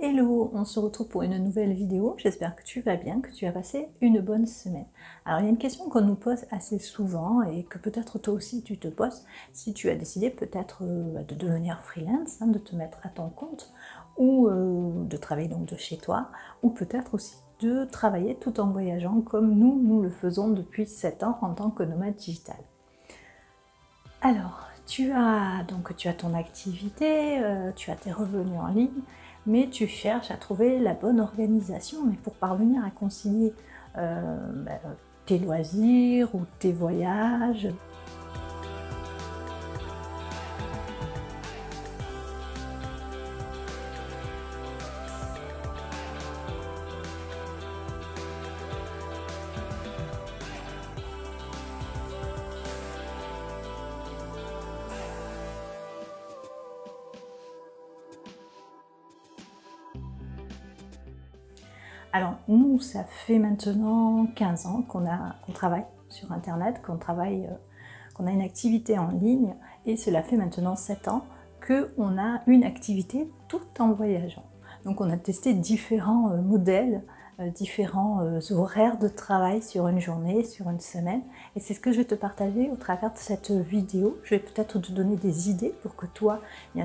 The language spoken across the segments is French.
Hello, on se retrouve pour une nouvelle vidéo. J'espère que tu vas bien, que tu as passé une bonne semaine. Alors il y a une question qu'on nous pose assez souvent et que peut-être toi aussi tu te poses si tu as décidé peut-être de devenir freelance, de te mettre à ton compte ou de travailler donc de chez toi ou peut-être aussi de travailler tout en voyageant comme nous le faisons depuis 7 ans en tant que nomade digital. Alors, tu as ton activité, tu as tes revenus en ligne, mais tu cherches à trouver la bonne organisation. Mais pour parvenir à concilier tes loisirs ou tes voyages, alors nous, ça fait maintenant 15 ans qu'on travaille sur Internet, qu'on a une activité en ligne, et cela fait maintenant 7 ans qu'on a une activité tout en voyageant. Donc on a testé différents modèles, différents horaires de travail sur une journée, sur une semaine, et c'est ce que je vais te partager au travers de cette vidéo. Je vais peut-être te donner des idées pour que toi,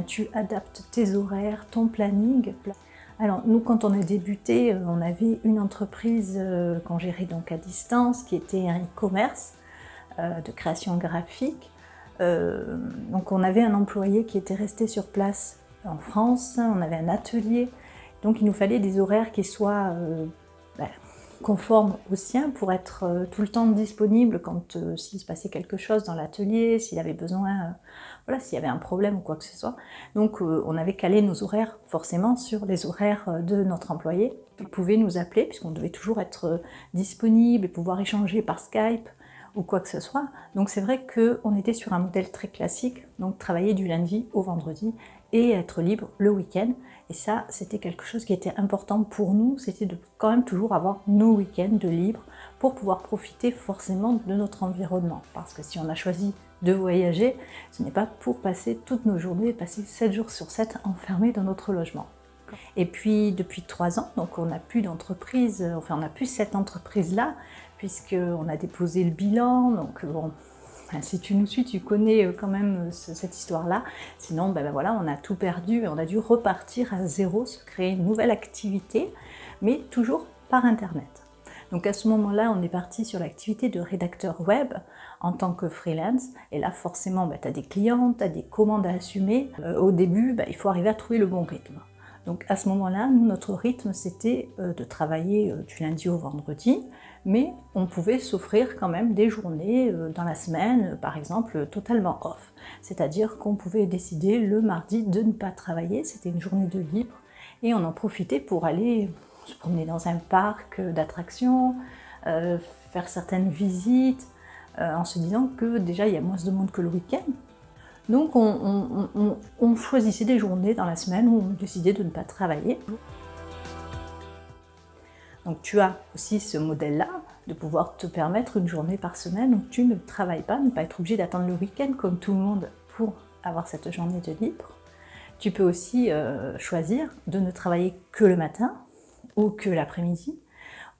tu adaptes tes horaires, ton planning. Alors nous, quand on a débuté, on avait une entreprise qu'on gérait donc à distance, qui était un e-commerce de création graphique. Donc on avait un employé qui était resté sur place en France, on avait un atelier, donc il nous fallait des horaires qui soient conformes aux siens pour être tout le temps disponible quand s'il se passait quelque chose dans l'atelier, s'il avait besoin, voilà, s'il y avait un problème ou quoi que ce soit. Donc on avait calé nos horaires forcément sur les horaires de notre employé. Il pouvait nous appeler puisqu'on devait toujours être disponible et pouvoir échanger par Skype ou quoi que ce soit. Donc c'est vrai qu'on était sur un modèle très classique, donc travailler du lundi au vendredi et être libre le week-end. Et ça, c'était quelque chose qui était important pour nous, c'était de quand même toujours avoir nos week-ends de libre pour pouvoir profiter forcément de notre environnement. Parce que si on a choisi de voyager, ce n'est pas pour passer toutes nos journées, passer 7 jours sur 7 enfermés dans notre logement. Et puis depuis 3 ans, donc on n'a plus d'entreprise, enfin on n'a plus cette entreprise-là, puisqu'on a déposé le bilan, donc bon, si tu nous suis, tu connais quand même cette histoire-là. Sinon, voilà, on a tout perdu et on a dû repartir à zéro, se créer une nouvelle activité, mais toujours par Internet. Donc à ce moment-là, on est parti sur l'activité de rédacteur web en tant que freelance. Et là, forcément, tu as des clients, tu as des commandes à assumer. Au début, il faut arriver à trouver le bon rythme. Donc à ce moment-là, nous, notre rythme, c'était de travailler du lundi au vendredi, mais on pouvait s'offrir quand même des journées dans la semaine, par exemple, totalement off. C'est-à-dire qu'on pouvait décider le mardi de ne pas travailler, c'était une journée de libre, et on en profitait pour aller se promener dans un parc d'attractions, faire certaines visites, en se disant que déjà il y a moins de monde que le week-end. Donc on choisissait des journées dans la semaine où on décidait de ne pas travailler. Donc tu as aussi ce modèle-là, de pouvoir te permettre une journée par semaine où tu ne travailles pas, ne pas être obligé d'attendre le week-end comme tout le monde pour avoir cette journée de libre. Tu peux aussi choisir de ne travailler que le matin ou que l'après-midi,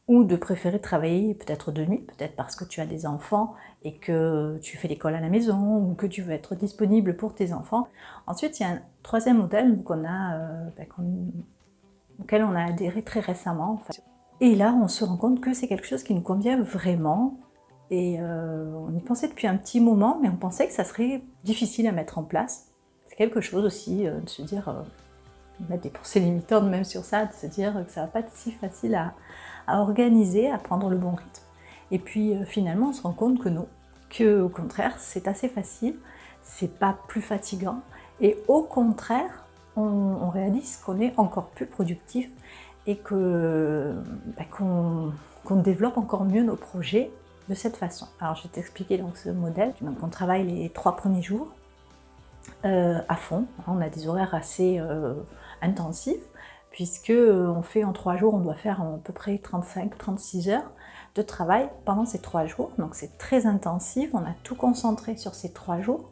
ou de préférer travailler peut-être de nuit, peut-être parce que tu as des enfants et que tu fais l'école à la maison, ou que tu veux être disponible pour tes enfants. Ensuite, il y a un troisième modèle auquel on a adhéré très récemment. En fait. Et là, on se rend compte que c'est quelque chose qui nous convient vraiment. Et on y pensait depuis un petit moment, mais on pensait que ça serait difficile à mettre en place. C'est quelque chose aussi de se dire, mettre des pensées limitantes même sur ça, de se dire que ça va pas être si facile à organiser, à prendre le bon rythme. Et puis finalement, on se rend compte que non, que au contraire, c'est assez facile, c'est pas plus fatigant, et au contraire, on réalise qu'on est encore plus productif et qu'on développe encore mieux nos projets de cette façon. Alors je vais t'expliquer donc ce modèle. Donc on travaille les 3 premiers jours à fond, on a des horaires assez intensifs, puisque on fait en 3 jours, on doit faire à peu près 35-36 heures de travail pendant ces 3 jours, donc c'est très intensif, on a tout concentré sur ces 3 jours,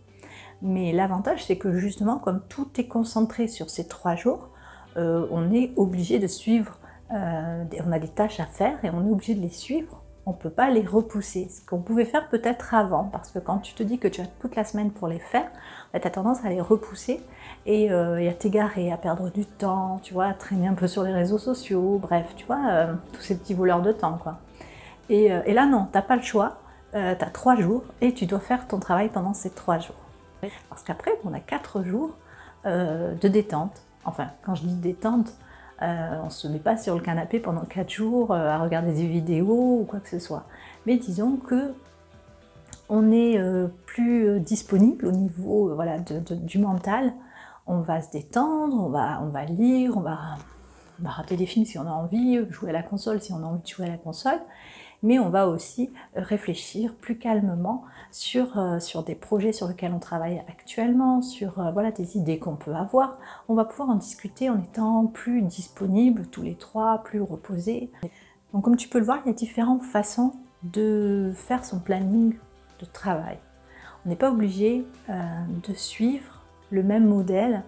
mais l'avantage c'est que justement, comme tout est concentré sur ces 3 jours, on est obligé de suivre, on a des tâches à faire et on est obligé de les suivre. On ne peut pas les repousser, ce qu'on pouvait faire peut-être avant, parce que quand tu te dis que tu as toute la semaine pour les faire, tu as tendance à les repousser et à t'égarer, à perdre du temps, tu vois, à traîner un peu sur les réseaux sociaux, bref, tu vois, tous ces petits voleurs de temps, quoi. Et là, non, tu n'as pas le choix, tu as 3 jours et tu dois faire ton travail pendant ces 3 jours. Parce qu'après, on a 4 jours de détente. Enfin, quand je dis détente, on ne se met pas sur le canapé pendant 4 jours à regarder des vidéos ou quoi que ce soit. Mais disons que on est plus disponible au niveau voilà, du mental. On va se détendre, on va lire, on va rater des films si on a envie, jouer à la console si on a envie de jouer à la console. Mais on va aussi réfléchir plus calmement sur des projets sur lesquels on travaille actuellement, sur voilà, des idées qu'on peut avoir. On va pouvoir en discuter en étant plus disponibles tous les 3, plus reposés. Donc comme tu peux le voir, il y a différentes façons de faire son planning de travail. On n'est pas obligé de suivre le même modèle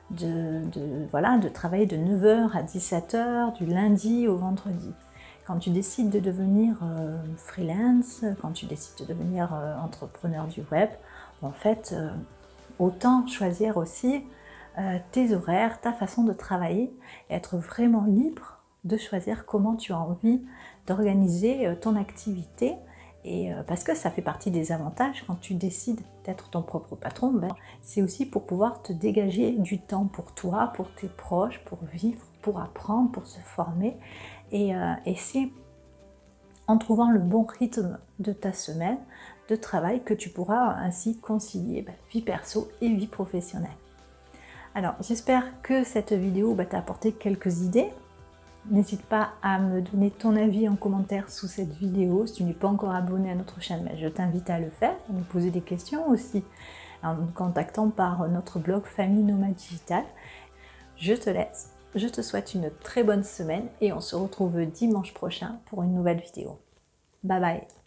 de travailler de 9h à 17h du lundi au vendredi. Quand tu décides de devenir freelance, quand tu décides de devenir entrepreneur du web, en fait, autant choisir aussi tes horaires, ta façon de travailler et être vraiment libre de choisir comment tu as envie d'organiser ton activité. Et parce que ça fait partie des avantages quand tu décides d'être ton propre patron, ben, c'est aussi pour pouvoir te dégager du temps pour toi, pour tes proches, pour vivre, pour apprendre, pour se former. Et c'est en trouvant le bon rythme de ta semaine de travail que tu pourras ainsi concilier vie perso et vie professionnelle. Alors j'espère que cette vidéo t'a apporté quelques idées. N'hésite pas à me donner ton avis en commentaire sous cette vidéo. Si tu n'es pas encore abonné à notre chaîne, je t'invite à le faire, à nous poser des questions aussi en nous contactant par notre blog Famille Nomade Digital. Je te laisse, je te souhaite une très bonne semaine et on se retrouve dimanche prochain pour une nouvelle vidéo. Bye bye!